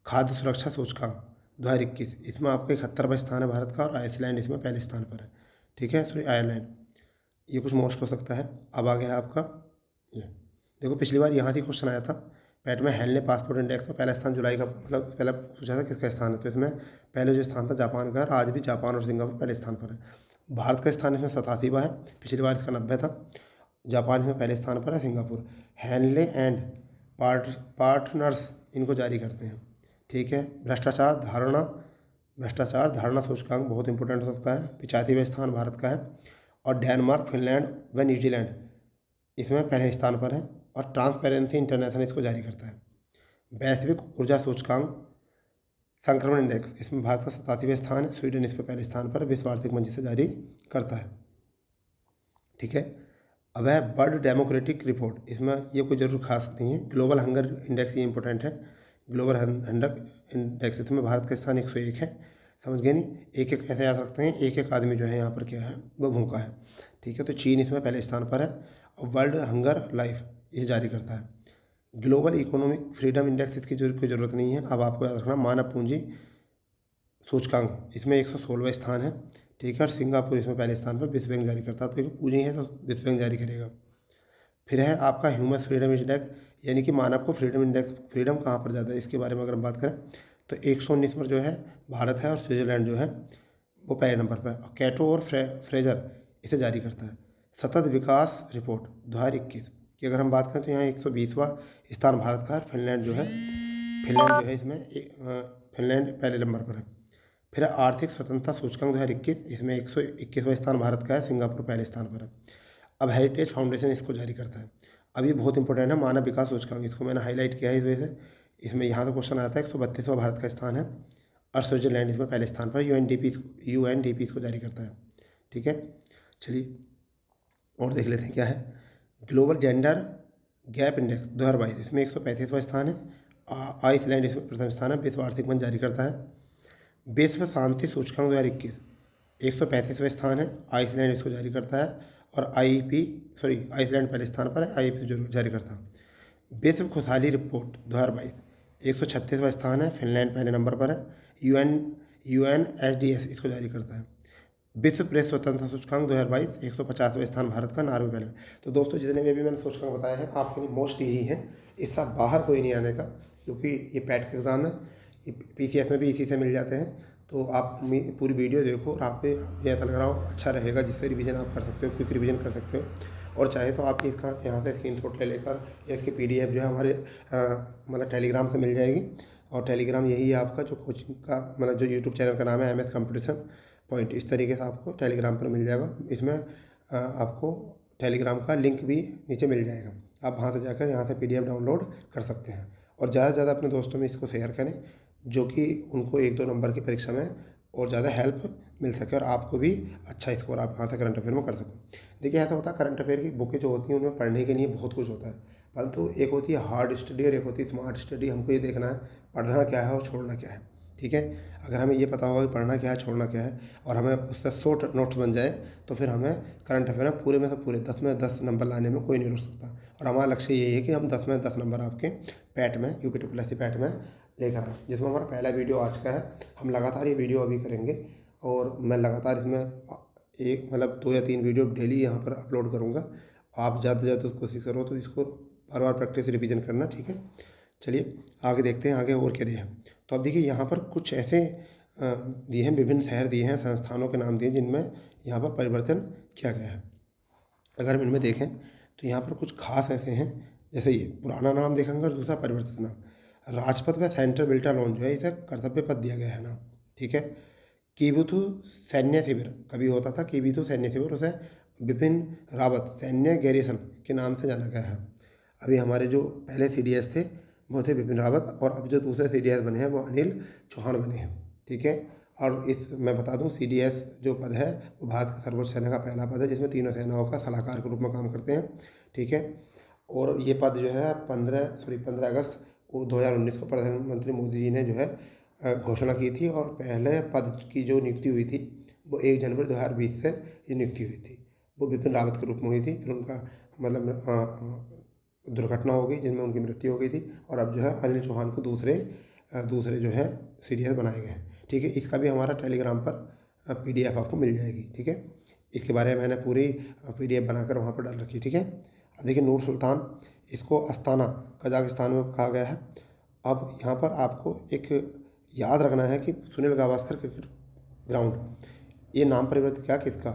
खाद्य सुरक्षा सूचकांक 2021, इसमें आपका 71वां स्थान है भारत का, और आइसलैंड इसमें पहले स्थान पर है, ठीक है, सॉरी आयरलैंड। ये कुछ मोस्ट हो सकता है। अब आ गया है आपका ये, देखो पिछली बार यहाँ से क्वेश्चन आया था पैट में, हेल ने पासपोर्ट इंडेक्स में पहला स्थान जुलाई का, मतलब पहला पूछा था किसका स्थान है, तो इसमें पहले जो स्थान था जापान का, और आज भी जापान और सिंगापुर पहले स्थान पर है। भारत का स्थान इसमें 87वां है, पिछली बार इसका 90 था। जापान इसमें पहले स्थान पर है, सिंगापुर। हेनले एंड पार्टनर्स इनको जारी करते हैं, ठीक है। भ्रष्टाचार धारणा सूचकांक बहुत इंपॉर्टेंट हो सकता है, 85वां स्थान भारत का है। और डेनमार्क, फिनलैंड व न्यूजीलैंड इसमें पहले स्थान पर है, और ट्रांसपेरेंसी इंटरनेशनल इसको जारी करता है। वैश्विक ऊर्जा सूचकांक संक्रमण इंडेक्स, इसमें भारत का 87वां स्थान है, स्वीडन इस पर पहले स्थान पर विश्व आर्थिक मंच से जारी करता है, ठीक है। अब है वर्ल्ड डेमोक्रेटिक रिपोर्ट, इसमें ये कोई जरूर खास नहीं है। ग्लोबल हंगर इंडेक्स ये इंपॉर्टेंट है, ग्लोबल हंगर इंडेक्स, इसमें भारत का स्थान 101 है, समझ गए नहीं। एक एक ऐसे याद रखते हैं, एक एक आदमी जो है यहाँ पर क्या है वो भूखा है, ठीक है। तो चीन इसमें पहले स्थान पर है, और वर्ल्ड हंगर लाइफ ये जारी करता है। ग्लोबल इकोनॉमिक फ्रीडम इंडेक्स, इसकी कोई ज़रूरत नहीं है। अब आपको याद रखना मानव पूंजी सूचकांक, इसमें 116वां स्थान है, ठीक है। और सिंगापुर इसमें पहले स्थान पर विश्व बैंक जारी करता है, तो एक पूंजी है तो विश्व बैंक जारी करेगा। फिर है आपका ह्यूमन फ्रीडम इंडेक्स, यानी कि मानव को फ्रीडम इंडेक्स, फ्रीडम कहाँ पर ज़्यादा है इसके बारे में अगर हम बात करें तो 119 पर जो है भारत है, और स्विट्जरलैंड जो है वो पहले नंबर पर है। और कैटो और फ्रेजर इसे जारी करता है। सतत विकास रिपोर्ट 2021 की अगर हम बात करें तो यहाँ 120वां स्थान भारत का है, फिनलैंड जो है इसमें फिनलैंड पहले नंबर पर है। फिर आर्थिक स्वतंत्रता सूचकांक 2021, इसमें 121वां स्थान भारत का है, सिंगापुर पहले स्थान पर है। अब हेरिटेज फाउंडेशन इसको जारी करता है। अब ये बहुत इंपॉर्टेंट है, मानव विकास सूचकांक, इसको मैंने हाईलाइट किया है इस वजह से। इसमें यहाँ से क्वेश्चन आता है, 132वां भारत का स्थान है, और स्विट्जरलैंड इसमें पहले स्थान पर। यूएनडीपी इसको जारी करता है, ठीक है। चलिए और देख लेते हैं क्या है। ग्लोबल जेंडर गैप इंडेक्स 2022, इसमें 135वां स्थान है, आइसलैंड इसमें प्रथम स्थान है, विश्व आर्थिक मंच जारी करता है। विश्व शांति सूचकांक 2021, 135वां स्थान है, आइसलैंड इसको जारी करता है। और आइसलैंड पहले स्थान पर है, आईपी जो जारी करता है। विश्व खुशहाली रिपोर्ट 2022, 136वां स्थान है, फिनलैंड पहले नंबर पर है। UNSDS इसको जारी करता है। विश्व प्रेस स्वतंत्रता सूचकांक 2022, 150वां स्थान भारत का, नॉर्वे पहले। तो दोस्तों जितने भी मैंने सूचकांक बताए हैं आपके लिए मोस्ट यही हैं, इससे बाहर कोई नहीं आने का, क्योंकि ये पैट का एग्ज़ाम है, PCS में भी इसी से मिल जाते हैं। तो आप पूरी वीडियो देखो, और आपको ये ऐसा लग रहा हो अच्छा रहेगा, जिससे रिवीजन आप कर सकते हो, क्विक रिवीजन कर सकते हो। और चाहे तो आप इसका यहाँ से स्क्रीनशॉट ले लेकर या इसकी PDF जो है हमारे मतलब टेलीग्राम से मिल जाएगी। और टेलीग्राम यही है आपका जो कोचिंग का, मतलब जो यूट्यूब चैनल का नाम है MS कंपटीशन पॉइंट, इस तरीके से आपको टेलीग्राम पर मिल जाएगा। इसमें आपको टेलीग्राम का लिंक भी नीचे मिल जाएगा, आप वहाँ से जाकर यहाँ से PDF डाउनलोड कर सकते हैं। और ज़्यादा से ज़्यादा अपने दोस्तों में इसको शेयर करें, जो कि उनको 1-2 नंबर की परीक्षा में और ज़्यादा हेल्प मिल सके, और आपको भी अच्छा स्कोर आप यहाँ से करंट अफेयर में कर सको। देखिए ऐसा होता है, करंट अफेयर की बुकें जो होती हैं उनमें पढ़ने के लिए बहुत कुछ होता है, परंतु एक होती है हार्ड स्टडी और एक होती है स्मार्ट स्टडी। हमको ये देखना है पढ़ना क्या है और छोड़ना क्या है, ठीक है। अगर हमें ये पता होगा कि पढ़ना क्या है छोड़ना क्या है, और हमें उससे शॉर्ट नोट्स बन जाए, तो फिर हमें करंट अफेयर में पूरे में से पूरे 10 में 10 नंबर लाने में कोई नहीं रोक सकता। और हमारा लक्ष्य यही है कि हम 10 में 10 नंबर आपके पैट में, UPSSC पैट में लेकर आए, जिसमें हमारा पहला वीडियो आज का है। हम लगातार ये वीडियो अभी करेंगे, और मैं लगातार इसमें एक मतलब 2 या 3 वीडियो डेली यहाँ पर अपलोड करूँगा। आप ज़्यादा से ज़्यादा कोशिश करो तो इसको बार बार प्रैक्टिस रिवीजन करना, ठीक है। चलिए आगे देखते हैं, आगे और क्या दिया है। तो अब देखिए यहाँ पर कुछ ऐसे दिए हैं, विभिन्न शहर दिए हैं, संस्थानों के नाम दिए जिनमें यहाँ पर परिवर्तन किया गया है। अगर हम इनमें देखें तो यहाँ पर कुछ खास ऐसे हैं, जैसे ये पुराना नाम देखेंगे और दूसरा परिवर्तित नाम। राजपथ व सेंट्रल बिल्टा लॉन जो है इसे कर्तव्य पद दिया गया है नाम, ठीक है। कीबुथु सैन्य शिविर कभी होता था, कीबुथु सैन्य शिविर, उसे बिपिन रावत सैन्य गैरिसन के नाम से जाना गया है। अभी हमारे जो पहले CDS थे वो थे बिपिन रावत, और अब जो दूसरे CDS बने हैं वो अनिल चौहान बने हैं। ठीक है, और इस मैं बता दूं CDS जो पद है वो भारत की सर्वोच्च सेना का पहला पद है जिसमें तीनों सेनाओं का सलाहकार के रूप में काम करते हैं। ठीक है, और ये पद जो है 15 अगस्त 2019 को प्रधानमंत्री मोदी जी ने जो है घोषणा की थी, और पहले पद की जो नियुक्ति हुई थी वो 1 जनवरी 2020 से ये नियुक्ति हुई थी। वो बिपिन रावत के रूप में हुई थी, फिर उनका मतलब दुर्घटना हो गई जिनमें उनकी मृत्यु हो गई थी, और अब जो है अनिल चौहान को दूसरे जो है CDS बनाए गए हैं। ठीक है, इसका भी हमारा टेलीग्राम पर PDF आपको मिल जाएगी। ठीक है, इसके बारे में मैंने पूरी PDF बनाकर वहाँ पर डाल रखी है। ठीक है, अब देखिए नूर सुल्तान, इसको अस्ताना कजाकिस्तान में कहा गया है। अब यहाँ पर आपको एक याद रखना है कि सुनील गावस्कर क्रिकेट ग्राउंड, ये नाम परिवर्तित किया किसका,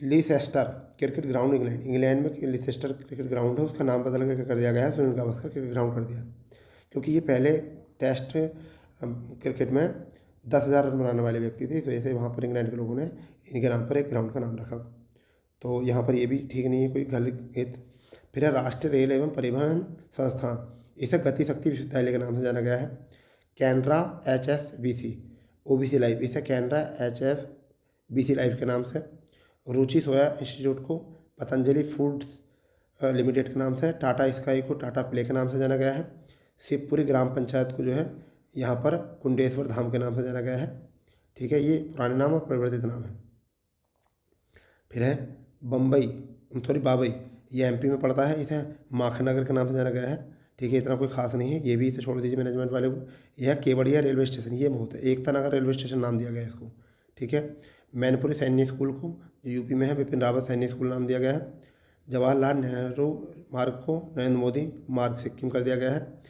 लीसेस्टर क्रिकेट ग्राउंड इंग्लैंड में लीसेस्टर क्रिकेट ग्राउंड है, उसका नाम बदल कर दिया गया है, सुनील गावस्कर क्रिकेट ग्राउंड कर दिया, क्योंकि ये पहले टेस्ट क्रिकेट में 10,000 रन बनाने वाले व्यक्ति थे, इस वजह से वहाँ पर इंग्लैंड के लोगों ने इनके नाम पर एक ग्राउंड का नाम रखा। तो यहाँ पर ये भी ठीक नहीं है कोई गलत। फिर है राष्ट्रीय रेल एवं परिवहन संस्थान, इसे गति शक्ति विश्वविद्यालय के नाम से जाना गया है। कैनरा HSBC OBC लाइफ, इसे कैनरा HFBC लाइफ के नाम से। रुचि सोया इंस्टीट्यूट को पतंजलि फूड्स लिमिटेड के नाम से। टाटा स्काई को टाटा प्ले के नाम से जाना गया है। शिवपुरी ग्राम पंचायत को जो है यहाँ पर कुंडेश्वर धाम के नाम से जाना गया है। ठीक है, ये पुराने नाम और परिवर्तित नाम है। फिर है बाबई, ये MP में पड़ता है, इसे माखन नगर के नाम से जाना गया है। ठीक है, इतना कोई खास नहीं है, ये भी इसे छोड़ दीजिए मैनेजमेंट वाले को। यह केवड़िया रेलवे स्टेशन, ये बहुत है, एकता नगर रेलवे स्टेशन नाम दिया गया है इसको। ठीक है, मैनपुरी सैन्य स्कूल को जो UP में है बिपिन रावत सैन्य स्कूल नाम दिया गया है। जवाहरलाल नेहरू मार्ग को नरेंद्र मोदी मार्ग सिक्किम कर दिया गया है।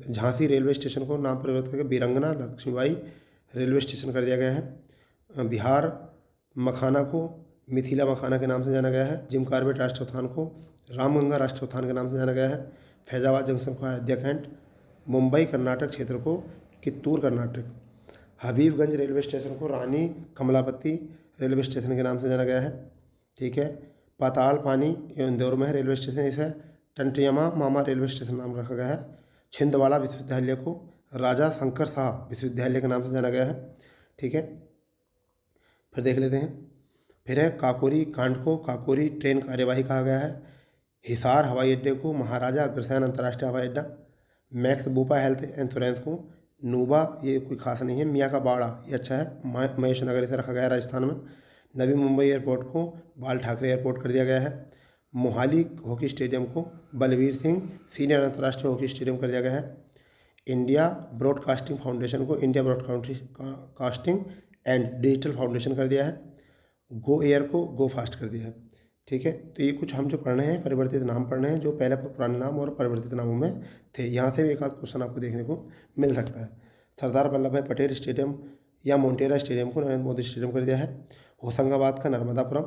झांसी रेलवे स्टेशन को नाम परिवर्तित करके बीरंगना लक्ष्मीबाई रेलवे स्टेशन कर दिया गया है। बिहार मखाना को मिथिला मखाना के नाम से जाना गया है। जिम कार्बेट राष्ट्रीय उद्यान को रामगंगा राष्ट्रीय उद्यान के नाम से जाना गया है। फैजाबाद जंक्शन को अयोध्या कैंट। मुंबई कर्नाटक क्षेत्र को कित्तूर कर्नाटक। हबीबगंज रेलवे स्टेशन को रानी कमलापति रेलवे स्टेशन के नाम से जाना गया है। ठीक है, पाताल पानी इंदौर में है रेलवे स्टेशन, इसे टंटियामा मामा रेलवे स्टेशन नाम रखा गया है। छिंदवाड़ा विश्वविद्यालय को राजा शंकर शाह विश्वविद्यालय के नाम से जाना गया है। ठीक है, फिर देख लेते हैं। फिर है काकोरी कांड को काकोरी ट्रेन कार्यवाही कहा गया है। हिसार हवाई अड्डे को महाराजा अग्रसेन अंतर्राष्ट्रीय हवाई अड्डा। मैक्स बूपा हेल्थ इंश्योरेंस को नूबा, ये कोई खास नहीं है। मियाँ का बाड़ा, ये अच्छा है, महेश नगर इसे रखा गया है राजस्थान में। नवी मुंबई एयरपोर्ट को बाल ठाकरे एयरपोर्ट कर दिया गया है। मोहाली हॉकी स्टेडियम को बलवीर सिंह सीनियर अंतर्राष्ट्रीय हॉकी स्टेडियम कर दिया गया है। इंडिया ब्रॉडकास्टिंग फाउंडेशन को India broadcasting and digital foundation कर दिया है। गो एयर को गो फास्ट कर दिया है। ठीक है, तो ये कुछ हम जो पढ़ रहे हैं परिवर्तित नाम पढ़ रहे हैं जो पहले पुराने नाम और परिवर्तित नामों में थे। यहाँ से भी एक आध क्वेश्चन आपको देखने को मिल सकता है। सरदार वल्लभ भाई पटेल स्टेडियम या मोटेरा स्टेडियम को नरेंद्र मोदी स्टेडियम कर दिया है। होशंगाबाद का नर्मदापुरम।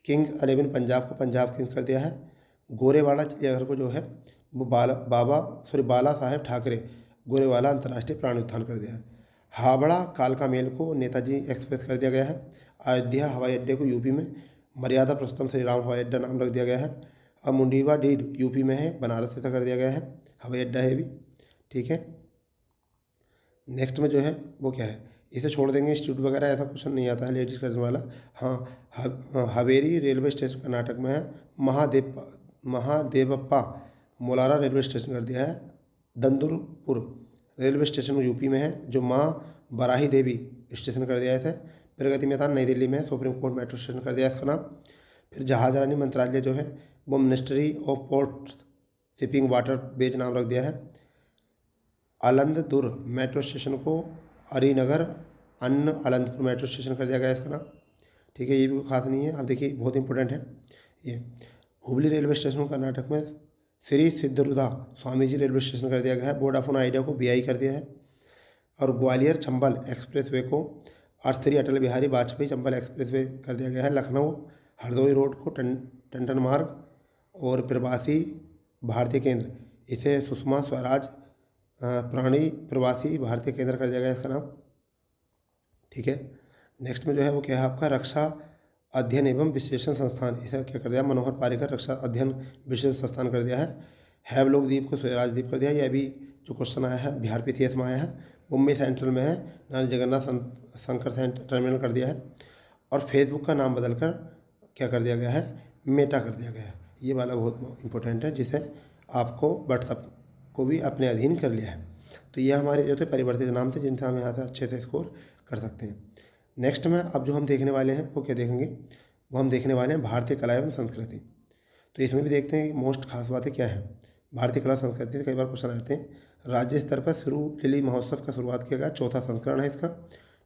किंग्स 11 पंजाब को पंजाब किंग्स कर दिया है। गोरेवाड़ा चिड़ियाघर को जो है वो बाला साहेब ठाकरे गोरेवाला अंतर्राष्ट्रीय प्राणी उद्यान कर दिया है। हावड़ा कालका मेल को नेताजी एक्सप्रेस कर दिया गया है। अयोध्या हवाई अड्डे को UP में मर्यादा पुरुषोत्तम श्री राम हवाई अड्डा नाम रख दिया गया है। अब मुंडीवा डीड UP में है, बनारस से कर दिया गया है, हवाई अड्डा है भी। ठीक है, नेक्स्ट में जो है वो क्या है, इसे छोड़ देंगे, इंस्टीट्यूट वगैरह ऐसा क्वेश्चन नहीं आता है लेडीज करने वाला। हाँ, हवेरी रेलवे स्टेशन कर्नाटक में है। महादेवप्पा मोलारा रेलवे स्टेशन कर दिया है। दंदुरपुर रेलवे स्टेशन UP में है, जो माँ बराही देवी स्टेशन कर दिया है इसे। प्रगति मैदान नई दिल्ली में है, सुप्रीम कोर्ट मेट्रो स्टेशन कर दिया इसका नाम। फिर जहाजरानी मंत्रालय जो है वो ministry of ports shipping waterways नाम रख दिया है। अलंदपुर मेट्रो स्टेशन को अरीनगर अलंदपुर मेट्रो स्टेशन कर दिया गया इसका नाम। ठीक है, ये भी कोई खास नहीं है। अब देखिए बहुत इंपॉर्टेंट है ये। हुबली रेलवे स्टेशन को कर्नाटक में श्री सिद्धरुदा स्वामी जी रेलवे स्टेशन कर दिया गया है। वोडाफोन आइडिया को BI कर दिया है। और ग्वालियर चंबल एक्सप्रेस वे को और श्री अटल बिहारी वाजपेयी चंबल एक्सप्रेस वे कर दिया गया है। लखनऊ हरदोई रोड को टंडन मार्ग और प्रवासी भारतीय केंद्र, इसे सुषमा स्वराज प्राणी प्रवासी भारतीय केंद्र कर दिया गया इसका नाम। ठीक है, नेक्स्ट में जो है वो क्या है आपका रक्षा अध्ययन एवं विश्लेषण संस्थान, इसे क्या कर दिया, मनोहर पारिकर रक्षा अध्ययन विश्लेषण संस्थान कर दिया है। हैवलॉक द्वीप को स्वराज द्वीप कर दिया। ये अभी जो क्वेश्चन आया है बिहार पीसीएस में आया है। मुंबई सेंट्रल में है, नानी जगन्नाथ शंकर टर्मिनल कर दिया है। और फेसबुक का नाम बदलकर क्या कर दिया गया है, मेटा कर दिया गया है। ये वाला बहुत इंपॉर्टेंट है, जिसे आपको व्हाट्सअप को भी अपने अधीन कर लिया है। तो ये हमारे जो थे परिवर्तित नाम थे, जिनसे हम यहाँ से अच्छे से स्कोर कर सकते हैं। नेक्स्ट में अब जो हम देखने वाले हैं वो क्या देखेंगे, वो हम देखने वाले हैं भारतीय कला एवं संस्कृति। तो इसमें भी देखते हैं मोस्ट खास बातें क्या है। भारतीय कला संस्कृति से कई बार क्वेश्चन आते हैं। राज्य स्तर पर शुरू लिली महोत्सव का शुरुआत किया गया, चौथा संस्करण है इसका।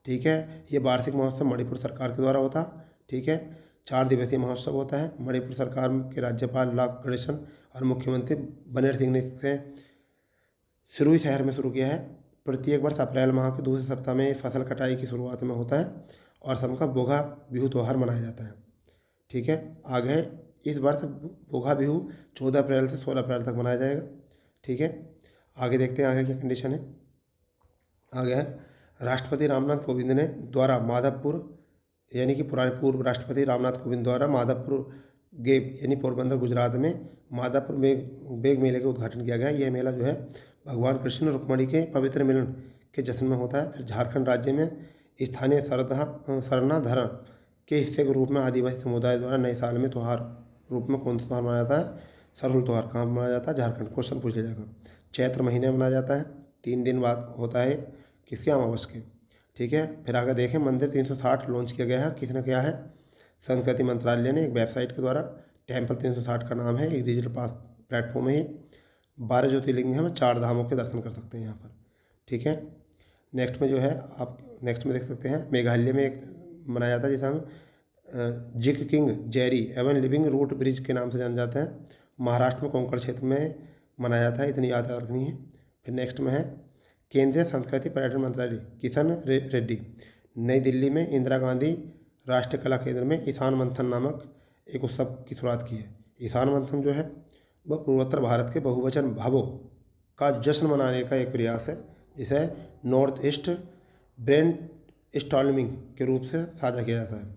ठीक है, ये वार्षिक महोत्सव मणिपुर सरकार के द्वारा होता। ठीक है, 4 दिवसीय महोत्सव होता है। मणिपुर सरकार के राज्यपाल लाख गणेशन और मुख्यमंत्री बनेर सिंह ने इसे सिरुई शहर में शुरू किया है। प्रत्येक वर्ष अप्रैल माह के दूसरे सप्ताह में फसल कटाई की शुरुआत में होता है और सबका बोगा बिहू त्यौहार मनाया जाता है। ठीक है, आगे इस वर्ष बोगा बिहू 14 अप्रैल से 16 अप्रैल तक मनाया जाएगा। ठीक है, आगे देखते हैं आगे क्या कंडीशन है। आगे है राष्ट्रपति रामनाथ कोविंद ने द्वारा माधवपुर, यानी कि पुराने पूर्व राष्ट्रपति रामनाथ कोविंद द्वारा माधवपुर गेब यानी पोरबंदर गुजरात में माधवपुर बेग मेले का उद्घाटन किया गया। यह मेला जो है भगवान कृष्ण और रुक्मणी के पवित्र मिलन के जश्न में होता है। फिर झारखंड राज्य में स्थानीय सरना धरण के हिस्से के रूप में आदिवासी समुदाय द्वारा नए साल में त्यौहार रूप में कौन सा त्यौहार मनाया जाता है, सरहुल त्यौहार। कहाँ मनाया जाता है, झारखंड। क्वेश्चन पूछ लिया जाएगा। चैत्र महीने में मनाया जाता है, 3 दिन बाद होता है किसके, अमावस के। ठीक है, फिर आगे देखें मंदिर 360 लॉन्च किया गया है, किसने किया है, संस्कृति मंत्रालय ने एक वेबसाइट के द्वारा। टेम्पल 360 का नाम है, एक डिजिटल पास प्लेटफॉर्म है। 12 ज्योतिर्लिंग है, हम 4 धामों के दर्शन कर सकते हैं यहाँ पर। ठीक है, नेक्स्ट में जो है आप नेक्स्ट में देख सकते हैं मेघालय में एक मनाया जाता है जिसे हम जिक किंग जेरी एवन लिविंग रूट ब्रिज के नाम से जाना जाता है। महाराष्ट्र में कोंकण क्षेत्र में मनाया जाता है, इतनी याद रखनी है। फिर नेक्स्ट में है केंद्रीय संस्कृति पर्यटन मंत्रालय किशन रेड्डी नई दिल्ली में इंदिरा गांधी राष्ट्रीय कला केंद्र में ईशान मंथन नामक एक उत्सव की शुरुआत की है। ईशान मंथन जो है वह पूर्वोत्तर भारत के बहुवचन भावों का जश्न मनाने का एक प्रयास है, जिसे नॉर्थ ईस्ट ब्रेन स्टॉर्मिंग के रूप से साझा किया जाता है।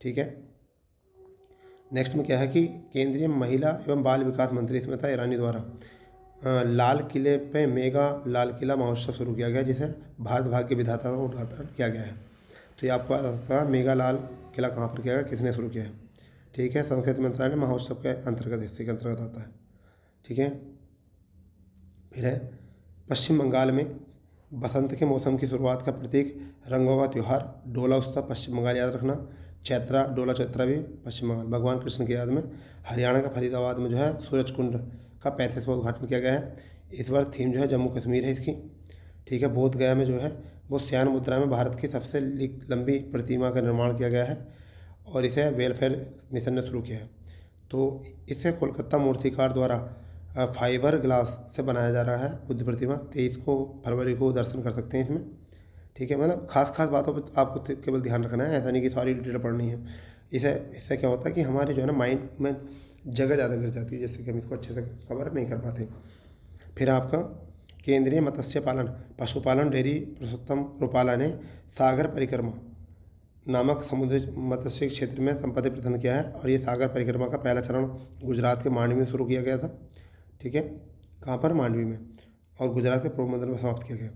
ठीक है, नेक्स्ट में क्या है कि केंद्रीय महिला एवं बाल विकास मंत्री स्मृति ईरानी द्वारा लाल किले पे मेगा लाल किला महोत्सव शुरू किया गया, जिसे भारत भाग्य के विधाता का उद्घाटन किया गया है। तो ये आपको पता है मेगा लाल किला कहाँ पर किया गया, किसने शुरू किया है। ठीक है, संस्कृति मंत्रालय महोत्सव के अंतर्गत, हिस्से के अंतर्गत आता है। ठीक है, फिर है पश्चिम बंगाल में बसंत के मौसम की शुरुआत का प्रतीक रंगों का त्यौहार डोला उत्सव, पश्चिम बंगाल याद रखना। चैत्रा, डोला चैत्रा भी पश्चिम बंगाल, भगवान कृष्ण की याद में। हरियाणा का फरीदाबाद में जो है सूरज कुंड का 35वां उद्घाटन किया गया है। इस बार थीम जो है जम्मू कश्मीर है इसकी। ठीक है, बोध गया में जो है वो श्यान मुद्रा में भारत की सबसे लंबी प्रतिमा का निर्माण किया गया है और इसे वेलफेयर मिशन ने शुरू किया है। तो इसे कोलकाता मूर्तिकार द्वारा फाइबर ग्लास से बनाया जा रहा है बुद्ध प्रतिमा। 23 फरवरी को दर्शन कर सकते हैं इसमें। ठीक है, मतलब खास बातों पर आपको केवल ध्यान रखना है, ऐसा नहीं कि सारी डिटेल पढ़नी है। इससे क्या होता है कि हमारे जो है ना माइंड में जगह ज़्यादा गिर जाती है, जिससे कि हम इसको अच्छे से कवर नहीं कर पाते। फिर आपका केंद्रीय मत्स्य पालन पशुपालन डेयरी पुरुषोत्तम रुपाला ने सागर परिक्रमा नामक समुद्री मत्स्य क्षेत्र में संपत्ति प्रदान किया है और ये सागर परिक्रमा का पहला चरण गुजरात के मांडवी में शुरू किया गया था। ठीक है, कहाँ पर, मांडवी में, और गुजरात के पोरबंदर में समाप्त किया गया।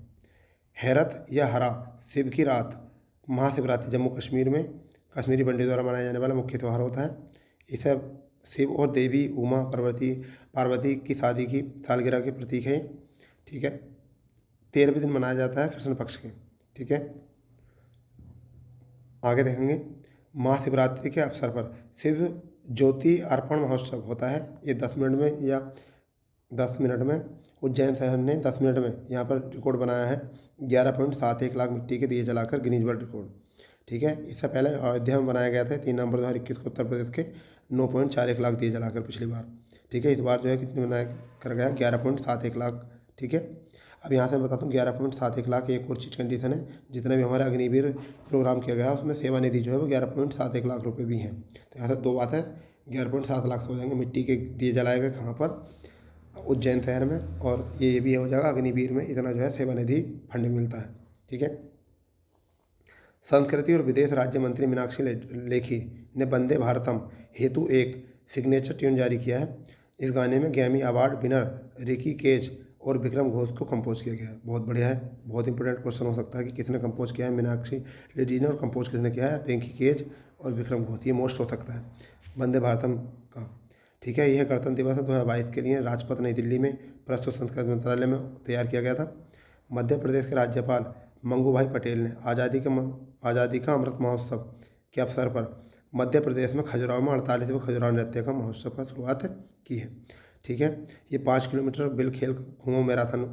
हैरत या हरा शिव की रात महाशिवरात्रि जम्मू कश्मीर में कश्मीरी पंडित द्वारा मनाया जाने वाला मुख्य त्यौहार होता है। इसे शिव और देवी उमा पार्वती की शादी की सालगिरह के प्रतीक है। ठीक है, 13वें दिन मनाया जाता है कृष्ण पक्ष के। ठीक है, आगे देखेंगे महाशिवरात्रि के अवसर पर शिव ज्योति अर्पण महोत्सव होता है। ये 10 मिनट में उज्जैन शहर ने 10 मिनट में यहाँ पर रिकॉर्ड बनाया है। 11.71 लाख मिट्टी के दिए जलाकर गिनीज वर्ल्ड रिकॉर्ड। ठीक है, इससे पहले अयोध्या में बनाया गया था 3 नवंबर 2021 को उत्तर प्रदेश के 9.41 लाख दिए जलाकर पिछली बार। ठीक है, इस बार जो है कितने बनाया कर गया, 11.71 लाख। ठीक है, अब यहाँ से मैं बताता हूँ 11.71 लाख। एक और चीज़ कंडीशन है, जितने भी हमारा अग्निवीर प्रोग्राम किया गया उसमें सेवा निधि जो है वो 11.71 लाख रुपये भी हैं। तो यहाँ से 2 बात है, 11.7 लाख से हो जाएंगे मिट्टी के दिए जलाए गए, कहाँ पर, उज्जैन शहर में, और ये भी हो जाएगा अग्निवीर में, इतना जो है सेवा निधि फंडिंग मिलता है। ठीक है, संस्कृति और विदेश राज्य मंत्री मीनाक्षी लेखी ने वंदे भारतम हेतु एक सिग्नेचर ट्यून जारी किया है। इस गाने में Grammy award winner Ricky Kej और विक्रम घोष को कंपोज किया गया है। बहुत बढ़िया है। बहुत इंपॉर्टेंट क्वेश्चन हो सकता है कि किसने कंपोज किया है, मीनाक्षी लेखी ने, और कंपोज किसने किया है, रिकी केज और विक्रम घोष। ये मोस्ट हो सकता है वंदे भारतम का। ठीक है, यह गणतंत्र दिवस 2022 के लिए राजपथ नई दिल्ली में प्रस्तुत संस्कृति मंत्रालय में तैयार किया गया था। मध्य प्रदेश के राज्यपाल मंगू भाई पटेल ने आज़ादी का अमृत महोत्सव के अवसर पर मध्य प्रदेश में खजुराहो में 48वें खजुराहो नृत्य का महोत्सव का शुरुआत की है। ठीक है, ये 5 किलोमीटर बिल खेल घूमो मैराथन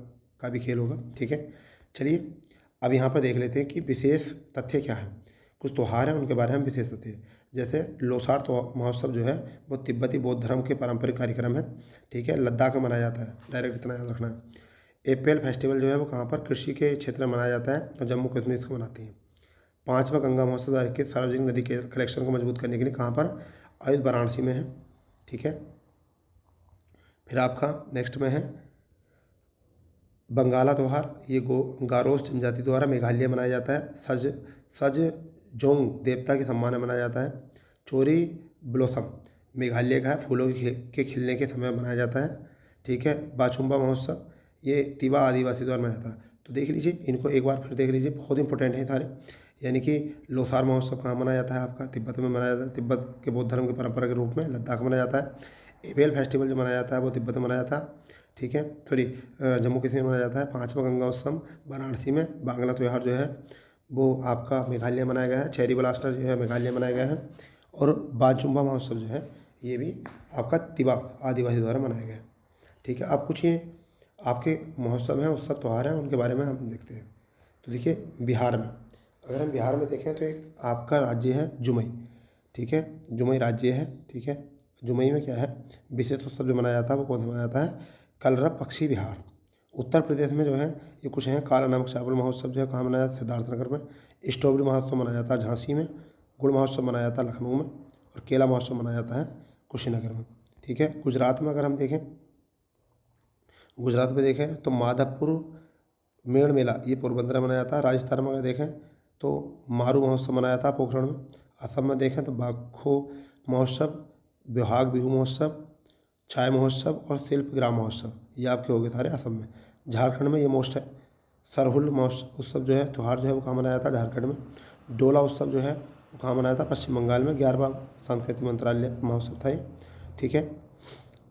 का भी खेल होगा। ठीक है, चलिए अब यहाँ पर देख लेते हैं कि विशेष तथ्य क्या है। कुछ त्यौहार हैं, उनके बारे में विशेष तथ्य, जैसे लोसार महोत्सव जो है वो तिब्बती बौद्ध धर्म के पारंपरिक कार्यक्रम है। ठीक है, लद्दाख में मनाया जाता है, डायरेक्ट इतना याद रखना है। एपेल फेस्टिवल जो है वो कहाँ पर, कृषि के क्षेत्र में मनाया जाता है और जम्मू कश्मीर इसको मनाती है। 5वां गंगा महोत्सव 2021 सार्वजनिक नदी के कलेक्शन को मजबूत करने के लिए कहाँ पर, आयुष वाराणसी में है। ठीक है, फिर आपका नेक्स्ट में है बंगाला त्यौहार, ये गारोस जनजाति द्वारा मेघालय मनाया जाता है। सजजोंग देवता के सम्मान में मनाया जाता है। चोरी ब्लॉसम मेघालय का है, फूलों के खिलने के समय मनाया जाता है। ठीक है, बाछुम्बा महोत्सव ये तिवा आदिवासी द्वारा मनाया जाता है। तो देख लीजिए इनको एक बार फिर देख लीजिए, बहुत इंपॉर्टेंट है सारे। यानी कि लोसार महोत्सव कहाँ मनाया जाता है आपका, तिब्बत में मनाया जाता है, तिब्बत के बौद्ध धर्म की परंपरा के रूप में लद्दाख में मनाया जाता है। एपेल फेस्टिवल जो मनाया जाता है वो तिब्बत में मनाया जाता है। ठीक है, सॉरी जम्मू कश्मीर में मनाया जाता है। 5वां गंगा उत्सव वाराणसी में। बांग्ला त्यौहार जो है वो आपका मेघालय मनाया गया है। चेरी ब्लास्टर जो है मेघालय मनाया गया है। और बाछुम्बा महोत्सव जो है ये भी आपका तिवा आदिवासी द्वारा मनाया गया है। ठीक है, आप कुछ ये आपके महोत्सव हैं, उत्सव त्यौहार हैं, उनके बारे में हम देखते हैं। तो देखिए बिहार में, अगर हम बिहार में देखें तो एक आपका राज्य है जुमई। ठीक है, जुमई राज्य है। ठीक है, जुमई में क्या है, विशेष उत्सव जो मनाया जाता है वो कौन सा मनाया जाता है, कलरव पक्षी विहार। उत्तर प्रदेश में जो है ये कुछ हैं, काला नमक चावल महोत्सव जो है कहाँ मनाया जाता है, सिद्धार्थनगर में। स्ट्रॉबेरी महोत्सव मनाया जाता है झांसी में। गुड़ महोत्सव मनाया जाता है लखनऊ में। और केला महोत्सव मनाया जाता है कुशीनगर में। ठीक है, गुजरात में अगर हम देखें, गुजरात में देखें तो माधवपुर मेड़ मेला ये पोरबंदर में मनाया जाता है। राजस्थान में अगर देखें तो मारू महोत्सव मनाया जाता है पोखरण में। असम में देखें तो बाखो महोत्सव, बिहाग बिहू महोत्सव, छाय महोत्सव और शिल्प ग्राम महोत्सव, ये आपके हो गए सारे असम में। झारखंड में ये मोस्ट है। सरहुल महोत्सव उत्सव जो है त्यौहार जो है वो कहाँ मनाया जाता है, झारखंड में। डोला उत्सव जो है वो कहाँ मनाया था, पश्चिम बंगाल में। 11वां सांस्कृतिक मंत्रालय महोत्सव था ये। ठीक है,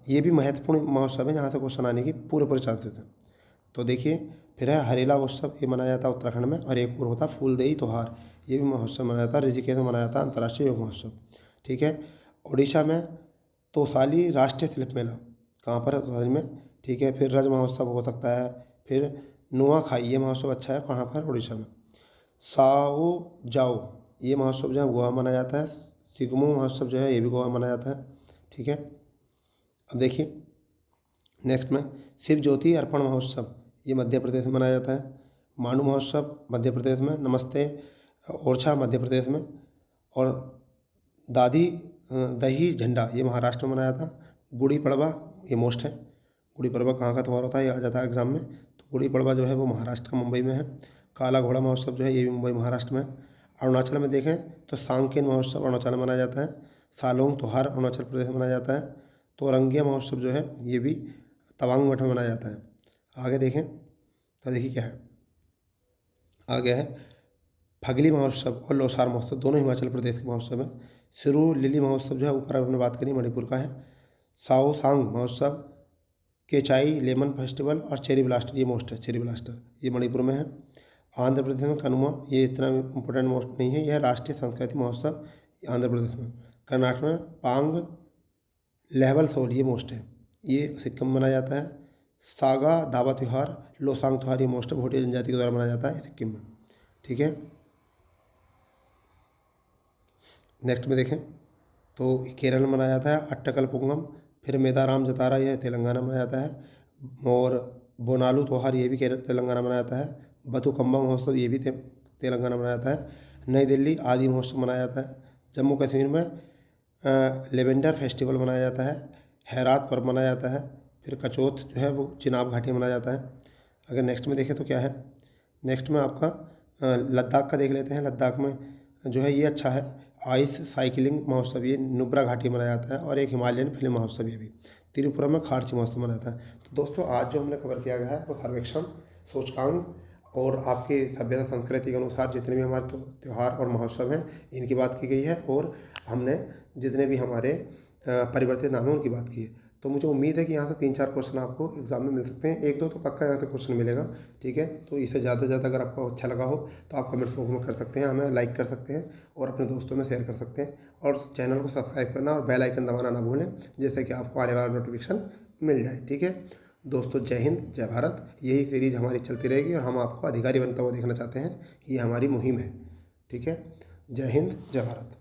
ये भी महत्वपूर्ण महोत्सव है जहाँ से क्वेश्चन आने की पूरे चांसेस हैं। तो देखिए फिर है हरेला उत्सव, ये मनाया जाता है उत्तराखंड में। और एक और होता है फूलदेई त्यौहार, ये भी महोत्सव मनाया जाता है ऋषिकेश में, मनाया जाता है अंतर्राष्ट्रीय योग महोत्सव। ठीक है, उड़ीसा में तोसाली राष्ट्रीय शिल्प मेला, कहाँ पर है, तोसाली में। ठीक है, फिर रज महोत्सव हो सकता है। फिर नुआखाई ये महोत्सव अच्छा है, कहाँ पर, उड़ीसा में। साओ जाओ ये महोत्सव जो है गोवा में मनाया जाता है। सिगमो महोत्सव जो है ये भी गोवा में मनाया जाता है। ठीक है, अब देखिए नेक्स्ट में शिव ज्योति अर्पण महोत्सव, ये मध्य प्रदेश में मनाया जाता है। मानू महोत्सव मध्य प्रदेश में। नमस्ते ओरछा मध्य प्रदेश में। और दादी दही झंडा ये महाराष्ट्र में मनाया था। गुड़ी पड़वा ये मोस्ट है। गुड़ी पड़वा कहाँ का त्यौहार होता है, ये आ जाता है एग्जाम में। तो गुड़ी पड़वा जो है वो महाराष्ट्र का मुंबई में है। काला घोड़ा महोत्सव जो है ये भी मुंबई महाराष्ट्र में है। अरुणाचल में देखें तो सांकेन महोत्सव अरुणाचल में मनाया जाता है। सालोंग त्यौहार अरुणाचल प्रदेश में मनाया जाता है। तोरंगिया महोत्सव जो है ये भी तवांग मठ में मनाया जाता है। आगे देखें तो देखिए क्या है, आगे है फगली महोत्सव और लोसार महोत्सव, दोनों हिमाचल प्रदेश के महोत्सव हैं। सिरू लिली महोत्सव जो है ऊपर हमने बात करी मणिपुर का है। साओसांग महोत्सव, केचाई लेमन फेस्टिवल और चेरी ब्लास्टर ये मोस्ट है। चेरी ब्लास्टर ये मणिपुर में है। आंध्र प्रदेश में कनुमा, ये इतना इम्पोर्टेंट मोस्ट नहीं है, यह राष्ट्रीय सांस्कृतिक महोत्सव आंध्र प्रदेश में। कर्नाटक में पांग लहबल थोल ये मोस्ट है, ये सिक्किम में मनाया जाता है। सागा दावा त्यौहार लोसांग त्यौहार ये मोस्ट भोटिया जनजाति के द्वारा मनाया जाता है सिक्किम में। ठीक है, नेक्स्ट में देखें तो केरल में मनाया जाता है अट्टकल पुंगम। फिर मेदाराम जतारा ये तेलंगाना में मनाया जाता है। और बोनालू त्यौहार ये भी तेलंगाना में मनाया जाता है। बथुकम्बा महोत्सव ये भी तेलंगाना में मनाया जाता है। नई दिल्ली आदि महोत्सव मनाया जाता है। जम्मू कश्मीर में लेवेंडर फेस्टिवल मनाया जाता है। हैरात पर्व मनाया जाता है। फिर कचौथ जो है वो चिनाब घाटी में मनाया जाता है। अगर नेक्स्ट में देखें तो क्या है, नेक्स्ट में आपका लद्दाख का देख लेते हैं। लद्दाख में जो है ये अच्छा है, आइस साइकिलिंग महोत्सव ये नुब्रा घाटी में मनाया जाता है, और एक हिमालयन फिल्म महोत्सव ये भी त्रिपुरा में खारची महोत्सव मनाया जाता है। तो दोस्तों आज जो हमने कवर किया गया है वो सर्वेक्षण, सूचकांक और आपकी सभ्यता संस्कृति के अनुसार जितने भी हमारे त्यौहार और महोत्सव हैं इनकी बात की गई है, और हमने जितने भी हमारे परिवर्तित नाम हैं उनकी बात की है। तो मुझे उम्मीद है कि यहाँ से 3-4 क्वेश्चन आपको एग्जाम में मिल सकते हैं, 1-2 तो पक्का यहाँ से क्वेश्चन मिलेगा। ठीक है, तो इससे ज़्यादा से ज़्यादा अगर आपको अच्छा लगा हो तो आप कमेंट्स बॉक्स में कर सकते हैं, हमें लाइक कर सकते हैं और अपने दोस्तों में शेयर कर सकते हैं, और चैनल को सब्सक्राइब करना और बेल आइकन दबाना ना भूलें, जिससे कि आपको आने वाला नोटिफिकेशन मिल जाए। ठीक है दोस्तों, जय हिंद जय भारत। यही सीरीज़ हमारी चलती रहेगी और हम आपको अधिकारी बनता हुआ देखना चाहते हैं, ये हमारी मुहिम है। ठीक है, जय हिंद जय भारत।